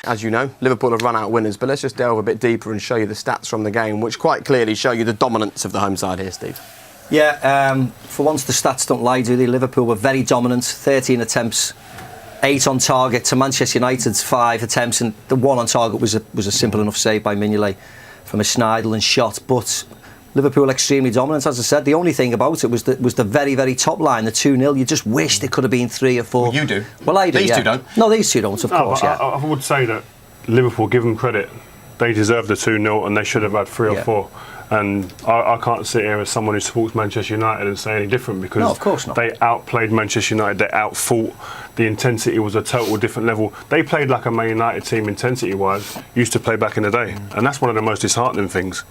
As you know, Liverpool have run out winners, but let's just delve a bit deeper and show you the stats from the game, which quite clearly show you the dominance of the home side here, Steve. Yeah, for once the stats don't lie, do they? Liverpool were very dominant, 13 attempts, 8 on target to Manchester United's 5 attempts, and the 1 on target was a simple enough save by Mignolet from a Schneiderlin shot. But Liverpool extremely dominant, as I said. The only thing about it was the very, very top line, the 2-0. You just wish there could have been 3 or 4. Well, you do. Well, I do. These two don't. No, these two don't, of course. Yeah. I would say that Liverpool, give them credit, they deserve the 2-0 and they should have had 3 or 4. And I can't sit here as someone who supports Manchester United and say any different, because no, of course not. They outplayed Manchester United, they outfought. The intensity was a total different level. They played like a Man United team intensity-wise used to play back in the day. And that's one of the most disheartening things.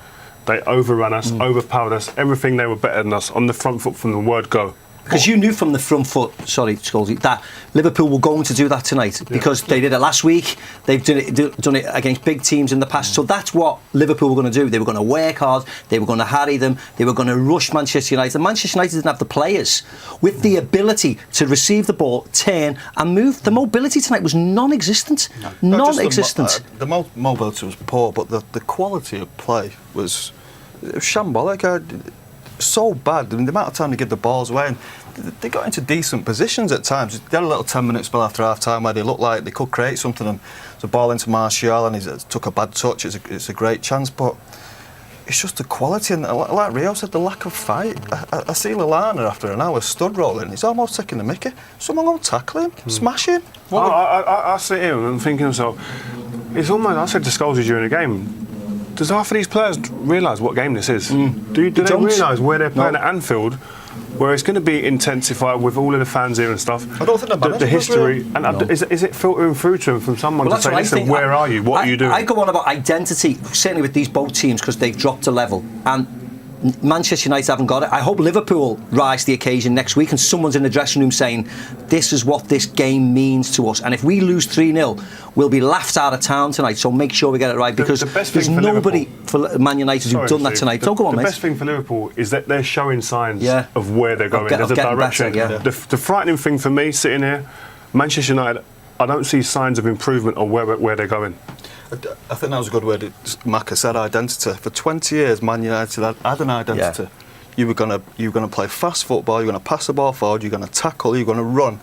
They overran us, overpowered us, everything. They were better than us on the front foot from the word go. Because you knew from the front foot, sorry, Scholes, that Liverpool were going to do that tonight, because they did it last week. They've done it against big teams in the past. So that's what Liverpool were going to do. They were going to work hard. They were going to harry them. They were going to rush Manchester United. And Manchester United didn't have the players with the ability to receive the ball, turn and move. The mobility tonight was non-existent. No. Non-existent. The mobility was poor, but the quality of play was shambolic. So bad. I mean, the amount of time they give the balls away, and they got into decent positions at times. They had a little 10-minute spell after half-time where they looked like they could create something, and the ball into Martial, and he took a bad touch. It's a great chance, but it's just the quality, and like Rio said, the lack of fight. I see Lallana after an hour stud rolling. He's almost taking the mickey. Someone will tackle him, smash him. I sit here and thinking to myself, it's almost, I said to Scholes during the game, does half of these players realise what game this is? Do they realise where they're playing at Anfield, where it's going to be intensified with all of the fans here and stuff? I don't think the history, and is it filtering through to them from someone to say, listen, where are you? What are you doing? I go on about identity, certainly with these both teams, because they've dropped a level, and Manchester United haven't got it. I hope Liverpool rise to the occasion next week and someone's in the dressing room saying this is what this game means to us, and if we lose 3-0 we'll be laughed out of town tonight, so make sure we get it right, because there's nobody for Man United who's done that tonight. Don't go on, mate. The best thing for Liverpool is that they're showing signs of where they're going. There's a direction. Better, the frightening thing for me sitting here, Manchester United, I don't see signs of improvement on where they're going. I think that was a good word. Macca said identity. For 20 years, Man United had an identity. You were gonna play fast football. You're gonna pass the ball forward. You're gonna tackle. You're gonna run.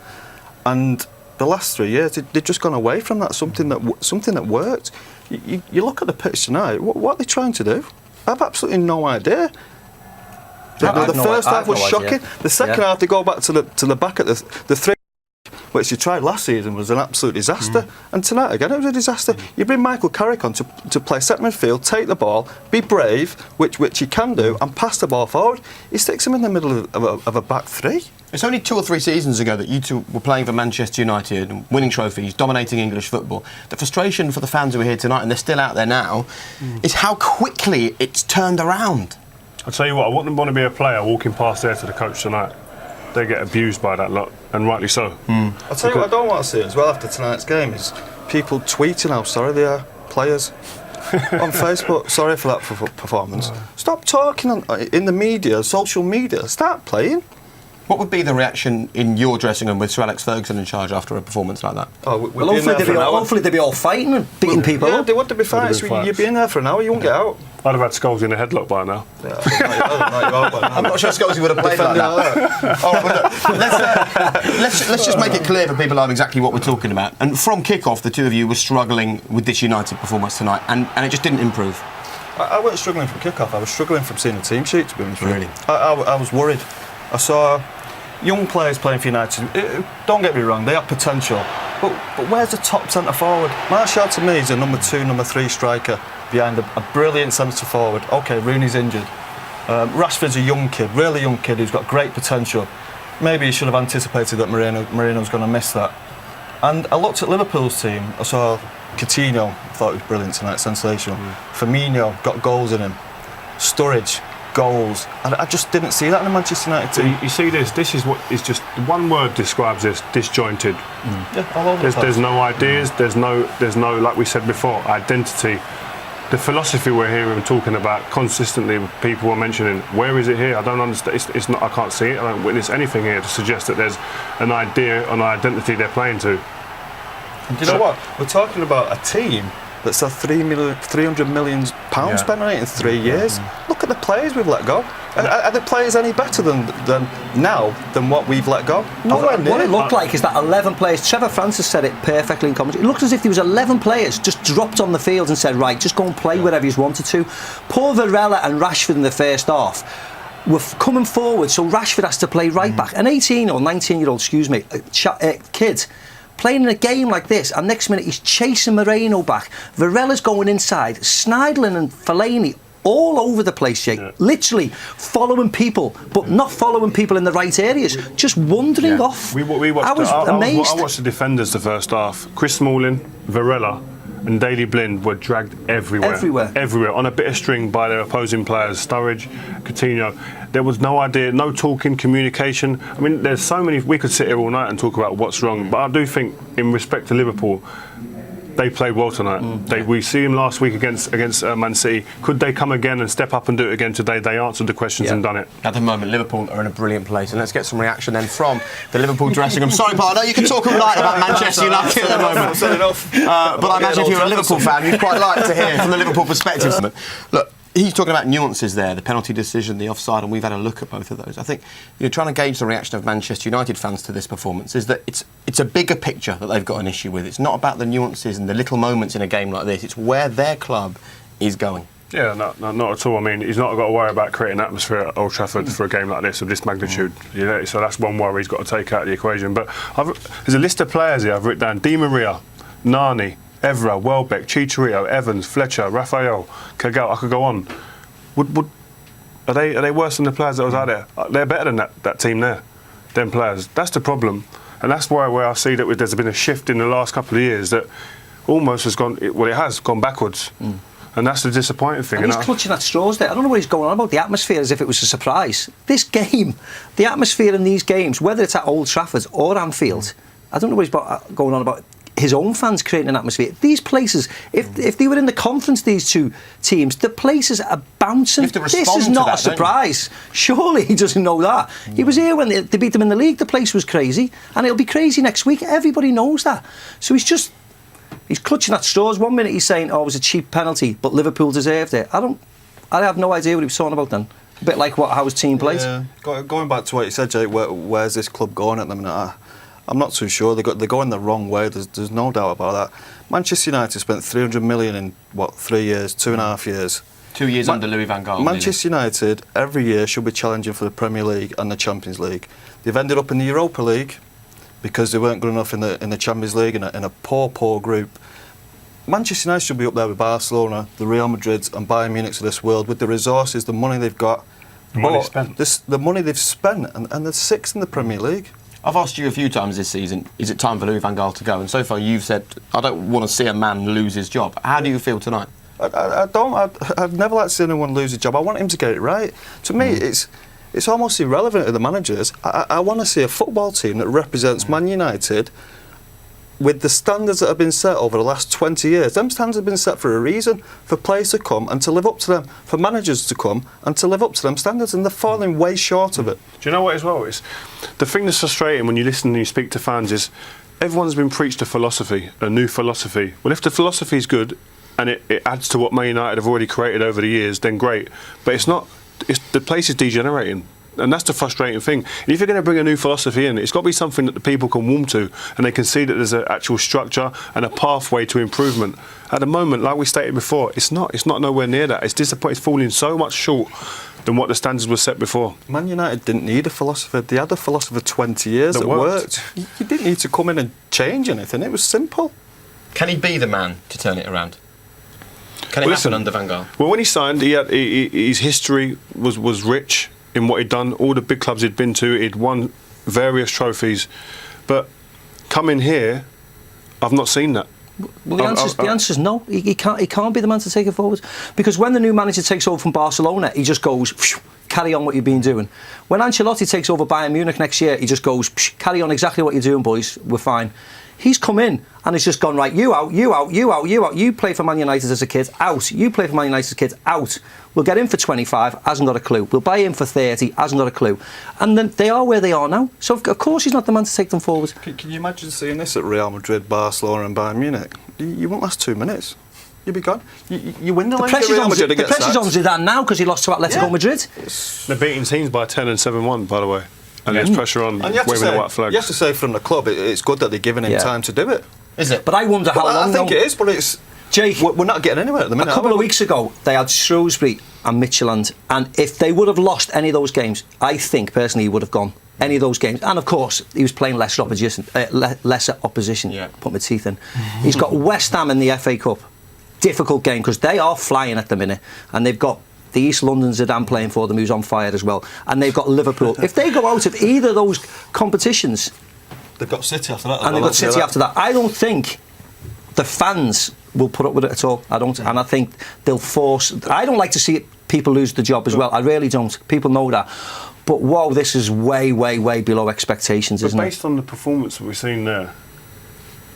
And the last 3 years, they've just gone away from that. Something that worked. You look at the pitch tonight. What are they trying to do? I have absolutely no idea. The first half was shocking. The second half, they go back to the back at the 3. Which you tried last season was an absolute disaster, and tonight again it was a disaster. You bring Michael Carrick on to play centre midfield, take the ball, be brave, which he can do, and pass the ball forward. He sticks him in the middle of a back 3. It's only 2 or 3 seasons ago that you two were playing for Manchester United and winning trophies, dominating English football. The frustration for the fans who are here tonight, and they're still out there now, is how quickly it's turned around. I'll tell you what, I wouldn't want to be a player walking past there to the coach tonight. They get abused by that lot, and rightly so. I'll tell you what I don't want to see as well after tonight's game is people tweeting how sorry they are, players, on Facebook, sorry for that performance. Stop talking in the media, social media, start playing. What would be the reaction in your dressing room with Sir Alex Ferguson in charge after a performance like that? Hopefully they'd be all fighting and beating people up. Yeah, they would be fighting. You'd be in there for an hour, you won't get out. I'd have had Scholes in a headlock by now. I'm not sure Scholes would have played like that. All right, well, look, let's just make it clear for people of exactly what we're talking about. And from kick-off, the two of you were struggling with this United performance tonight, and it just didn't improve. I wasn't struggling from kick-off. I was struggling from seeing the team sheet, to be honest with you. Really? I was worried. I saw young players playing for United. Don't get me wrong, they have potential. But where's the top centre forward? Martial to me is a number 2, number 3 striker behind a brilliant centre forward. OK, Rooney's injured. Rashford's a young kid, really young kid who's got great potential. Maybe he should have anticipated that Moreno's going to miss that. And I looked at Liverpool's team. I saw Coutinho, thought he was brilliant tonight, sensational. Firmino got goals in him. Sturridge, goals. And I just didn't see that in the Manchester United team. You see this is what is just one word describes this: disjointed. Yeah, all over the place. There's no ideas. There's no, like we said before, identity. The philosophy we're hearing talking about consistently, people are mentioning, where is it here? I don't understand. It's not. I can't see it. I don't witness anything here to suggest that there's an idea, an identity they're playing to. Do you know what? We're talking about a team that's had £300 million spent on it in 3 years. Look at the players we've let go. Are the players any better than what we've let go? Nowhere near. What it looked like is that 11 players, Trevor Francis said it perfectly in commentary, it looked as if there was 11 players just dropped on the field and said, right, just go and play wherever you wanted to. Poor Varela and Rashford in the first half were coming forward, so Rashford has to play right back. An 18 or 19-year-old, kid playing in a game like this, and next minute he's chasing Moreno back. Varela's going inside, Schneidlin and Fellaini all over the place, Jake. Yeah. Literally following people, but not following people in the right areas. Just wandering off. We watched I was amazed. I watched the defenders the first half. Chris Smalling, Varela and Daley Blind were dragged everywhere on a bit of string by their opposing players. Sturridge, Coutinho. There was no idea, no talking, communication. I mean, there's so many. We could sit here all night and talk about what's wrong, but I do think, in respect to Liverpool, they played well tonight. We see them last week against Man City. Could they come again and step up and do it again today? They answered the questions and done it. At the moment, Liverpool are in a brilliant place, and let's get some reaction then from the Liverpool dressing room. Sorry, partner, you can talk all night about Manchester United at the moment. But I imagine if you're a Liverpool fan, you'd quite like to hear from the Liverpool perspective. Look, he's talking about nuances there, the penalty decision, the offside, and we've had a look at both of those. I think you're trying to gauge the reaction of Manchester United fans to this performance is that it's a bigger picture that they've got an issue with. It's not about the nuances and the little moments in a game like this. It's where their club is going. Yeah, not at all. I mean, he's not got to worry about creating an atmosphere at Old Trafford for a game like this of this magnitude. So that's one worry he's got to take out of the equation. But there's a list of players here I've written down. Di Maria, Nani, Evra, Welbeck, Chicharito, Evans, Fletcher, Raphael, Kagel. I could go on. Are they worse than the players that was out there? They're better than that team there, them players. That's the problem, and that's where I see that there's been a shift in the last couple of years that almost has gone. It has gone backwards. And that's the disappointing thing. And he's clutching at straws there. I don't know what he's going on about. The atmosphere as if it was a surprise. This game, the atmosphere in these games, whether it's at Old Trafford or Anfield, I don't know what he's going on about. His own fans creating an atmosphere. These places, if they were in the conference, these two teams, the places are bouncing. This is not a surprise. Surely he doesn't know that. He was here when they beat them in the league. The place was crazy, and it'll be crazy next week. Everybody knows that. So he's clutching at straws. 1 minute he's saying, "Oh, it was a cheap penalty, but Liverpool deserved it." I have no idea what he was talking about then. A bit like how his team played. Yeah. Going back to what you said, Jake, where's this club going at the minute? I'm not too sure. They're going the wrong way. There's no doubt about that. Manchester United spent 300 million in 3 years, 2.5 years. 2 years under Louis van Gaal. Manchester United every year should be challenging for the Premier League and the Champions League. They've ended up in the Europa League because they weren't good enough in the Champions League in a poor group. Manchester United should be up there with Barcelona, the Real Madrids and Bayern Munich's of this world with the resources, the money they've got. The money spent. The money they've spent, and they're sixth in the Premier League. I've asked you a few times this season, is it time for Louis van Gaal to go? And so far you've said, I don't want to see a man lose his job. How do you feel tonight? I've never liked to see anyone lose his job. I want him to get it right. To me, it's almost irrelevant to the managers. I want to see a football team that represents Man United with the standards that have been set over the last 20 years. Them standards have been set for a reason, for players to come and to live up to them, for managers to come and to live up to them standards, and they're falling way short of it. Do you know what as well? It's the thing that's frustrating when you listen and you speak to fans is everyone's been preached a philosophy, a new philosophy. Well, if the philosophy is good and it adds to what Man United have already created over the years, then great. But it's not. The place is degenerating. And that's the frustrating thing. And if you're going to bring a new philosophy in, it's got to be something that the people can warm to and they can see that there's an actual structure and a pathway to improvement. At the moment, like we stated before, it's not nowhere near that. It's disappointing. It's falling so much short than what the standards were set before. Man United didn't need a philosopher. They had a philosopher 20 years that worked. You didn't need to come in and change anything. It was simple. Can he be the man to turn it around? Can it happen under Van Gaal? Well, when he signed, his history was rich in what he'd done. All the big clubs he'd been to, he'd won various trophies. But coming here, I've not seen that. Well, the answer is no. He can't be the man to take it forward. Because when the new manager takes over from Barcelona, he just goes, carry on what you've been doing. When Ancelotti takes over Bayern Munich next year, he just goes, carry on exactly what you're doing, boys, we're fine. He's come in and it's just gone, right, you out, you out, you out, you out. You play for Man United as a kid, out. You play for Man United as a kid, out. We'll get in for 25, hasn't got a clue. We'll buy him for 30, hasn't got a clue. And then they are where they are now. So, of course, he's not the man to take them forward. Can you imagine seeing this at Real Madrid, Barcelona and Bayern Munich? You won't last 2 minutes. You'll be gone. You win the league at Real Madrid. The pressure's on Zidane now because he lost to Atletico Madrid. They're beating teams by 10 and 7-1, by the way. And there's pressure on waving the white flag. You have to say from the club, it's good that they're giving him time to do it. Is it? But I wonder how long. I think it is, but it's... Jake, we're not getting anywhere at the minute. A couple of weeks ago, they had Shrewsbury and Midtjylland, and if they would have lost any of those games, I think personally he would have gone. Any of those games, and of course he was playing lesser opposition. Put my teeth in. He's got West Ham in the FA Cup. Difficult game because they are flying at the minute, and they've got the East London Zidane playing for them, who's on fire as well, and they've got Liverpool. If they go out of either of those competitions, they've got City after that. And they've got City after that. I don't think the fans will put up with it at all. I don't, and I think they'll force. I don't like to see people lose the job as well. I really don't. People know that. But whoa, this is way, way, way below expectations, isn't it? Based on the performance that we've seen there,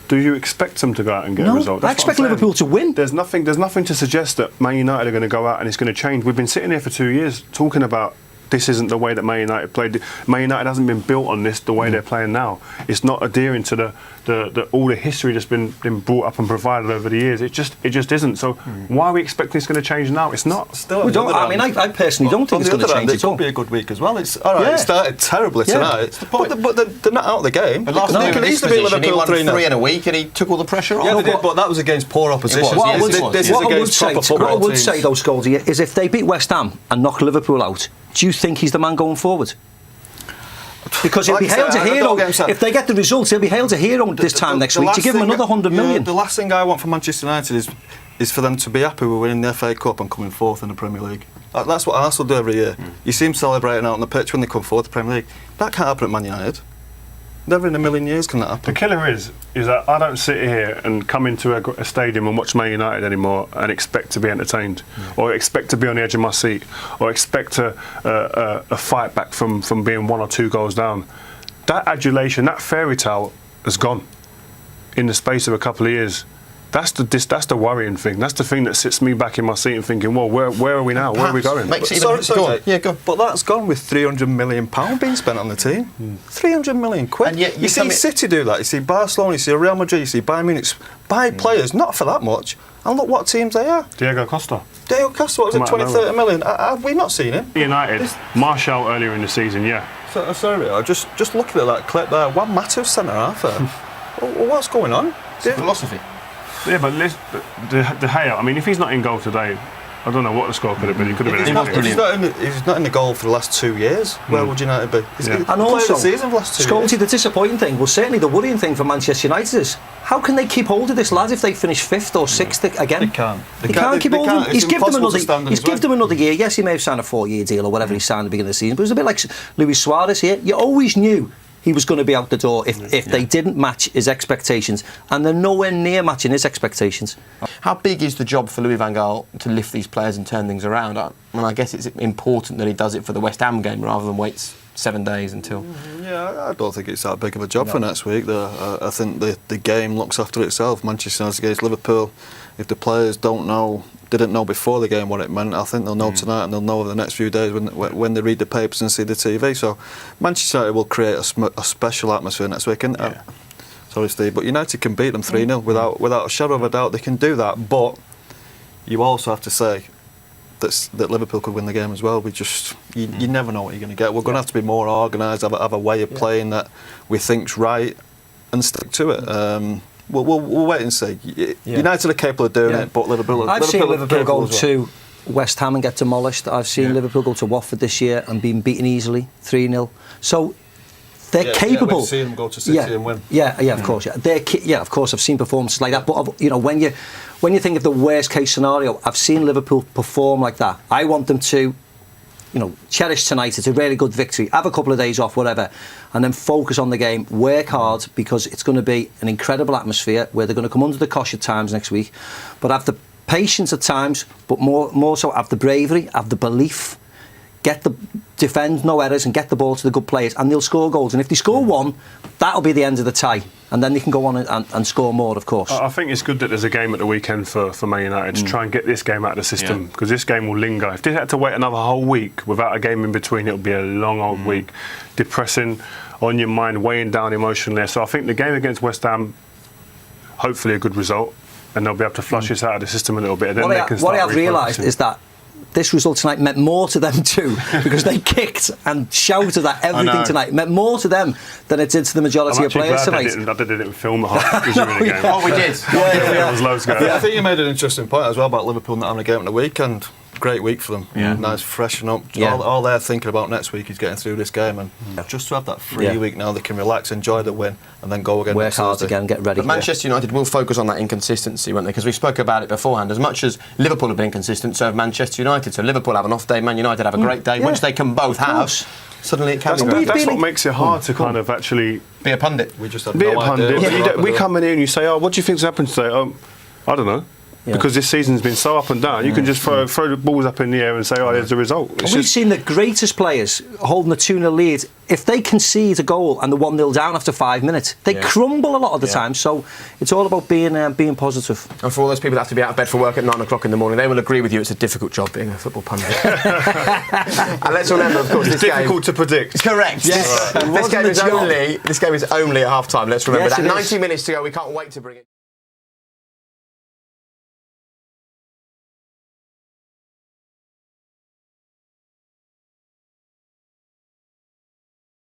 do you expect them to go out and get a result? I expect Liverpool to win. There's nothing to suggest that Man United are going to go out and it's going to change. We've been sitting here for 2 years talking about this isn't the way that Man United played. Man United hasn't been built on this the way they're playing now. It's not adhering to all the history that's been brought up and provided over the years. It just isn't. So why are we expecting it's going to change now? It's not. Still, we don't. I mean, I personally don't think it's going to change at all. It could be a good week as well. It's all right. It started terribly tonight, but they're not out of the game. But last week in this position, he won 3 in a week, and he took all the pressure off. Yeah, they did, but that was against poor opposition. What I would say, though, Scholes, is if they beat West Ham and knock Liverpool out, do you think he's the man going forward? Because he'll be hailed a hero. If they get the results, he'll be hailed a hero this time next week to give him another 100 million. The last thing I want for Manchester United is for them to be happy with winning the FA Cup and coming fourth in the Premier League. That's what Arsenal do every year. You see them celebrating out on the pitch when they come fourth in the Premier League. That can't happen at Man United. Never in a million years can that happen. The killer is that I don't sit here and come into a stadium and watch Man United anymore and expect to be entertained, or expect to be on the edge of my seat, or expect a fight back from being 1 or 2 goals down. That adulation, that fairy tale has gone in the space of a couple of years. That's the worrying thing. That's the thing that sits me back in my seat and thinking, well, where are we now? Where are we going? Go on. But that's gone with £300 million being spent on the team. 300 million quid. And yet you see City do that. You see Barcelona, you see Real Madrid, you see Bayern Munich buy players, not for that much. And look what teams they are. Diego Costa, what was it, 20-30 million? Have we not seen him? United, Martial earlier in the season, Sorry, just looking at that clip there, Juan Mato's centre-half there. What's going on? It's philosophy. Yeah, but De Gea, I mean, if he's not in goal today, I don't know what the score could have been. He could have been. He's not in the goal for the last 2 years. Where would United be? And also, the season for the last 2 years. The disappointing thing, well, certainly the worrying thing for Manchester United is how can they keep hold of this lad if they finish 5th or 6th again? They can't. They can't keep hold of him. He's given them another year. Yes, he may have signed a 4-year deal or whatever he signed at the beginning of the season, but it was a bit like Luis Suarez here. You always knew he was going to be out the door if they didn't match his expectations, and they're nowhere near matching his expectations. How big is the job for Louis van Gaal to lift these players and turn things around? I guess it's important that he does it for the West Ham game rather than waits 7 days until... Yeah, I don't think it's that big of a job for next week. I think the game looks after itself. Manchester United against Liverpool, if the players didn't know before the game what it meant, I think they'll know tonight, and they'll know over the next few days when they read the papers and see the TV. So Manchester United will create a special atmosphere next week. And, sorry, Steve, but United can beat them 3-0 without a shadow of a doubt. They can do that, but you also have to say that Liverpool could win the game as well. You never know what you're going to get. We're going to have to be more organised, have a way of playing that we think's right, and stick to it. We'll wait and see. United are capable of doing it, but I've seen Liverpool go to West Ham and get demolished. I've seen Liverpool go to Watford this year and been beaten easily 3-0. So they're capable. We've seen them go to City and win. Of course. Of course. I've seen performances like that. But when you think of the worst case scenario, I've seen Liverpool perform like that. I want them to, cherish tonight. It's a really good victory. Have a couple of days off, whatever, and then focus on the game. Work hard, because it's going to be an incredible atmosphere where they're going to come under the cosh at times next week. But have the patience at times, but more so have the bravery, have the belief. defend, no errors, and get the ball to the good players, and they'll score goals. And if they score one, that'll be the end of the tie. And then they can go on and score more, of course. I think it's good that there's a game at the weekend for Man United to try and get this game out of the system, because this game will linger. If they had to wait another whole week without a game in between, it'll be a long old week. Depressing on your mind, weighing down emotionally. So I think the game against West Ham, hopefully a good result, and they'll be able to flush this out of the system a little bit. And then what I have realised is that this result tonight meant more to them too, because they kicked and shouted at everything tonight. It meant more to them than it did to the majority of players tonight. They didn't film the half because you were in the game. Oh, we did. There was loads going. I think you made an interesting point as well about Liverpool not having a game on the weekend. Great week for them. Nice, freshen up. All they're thinking about next week is getting through this game, and just to have that free week now, they can relax, enjoy the win, and then go again. Work hard again, get ready. But Manchester United will focus on that inconsistency, won't they? Because we spoke about it beforehand. As much as Liverpool have been inconsistent, so have Manchester United. So Liverpool have an off day, Man United have a great day, which they can both have. Suddenly it can be. That's what makes it hard to kind of actually be a pundit. We just have be no a pundit. idea. We come in here and you say, "Oh, what do you think's happened today?" I don't know. Because this season's been so up and down, you can just throw the balls up in the air and say, "Oh, there's the result." We've seen the greatest players holding a 2-0 lead. If they concede a goal and they're 1-0 down after 5 minutes, they crumble a lot of the time. So it's all about being positive. And for all those people that have to be out of bed for work at 9 o'clock in the morning, they will agree with you. It's a difficult job being a football pundit. And let's remember, of course, it's difficult to predict. Correct. Yes. This game is only at half time. Let's remember that. 90 minutes to go. We can't wait to bring it.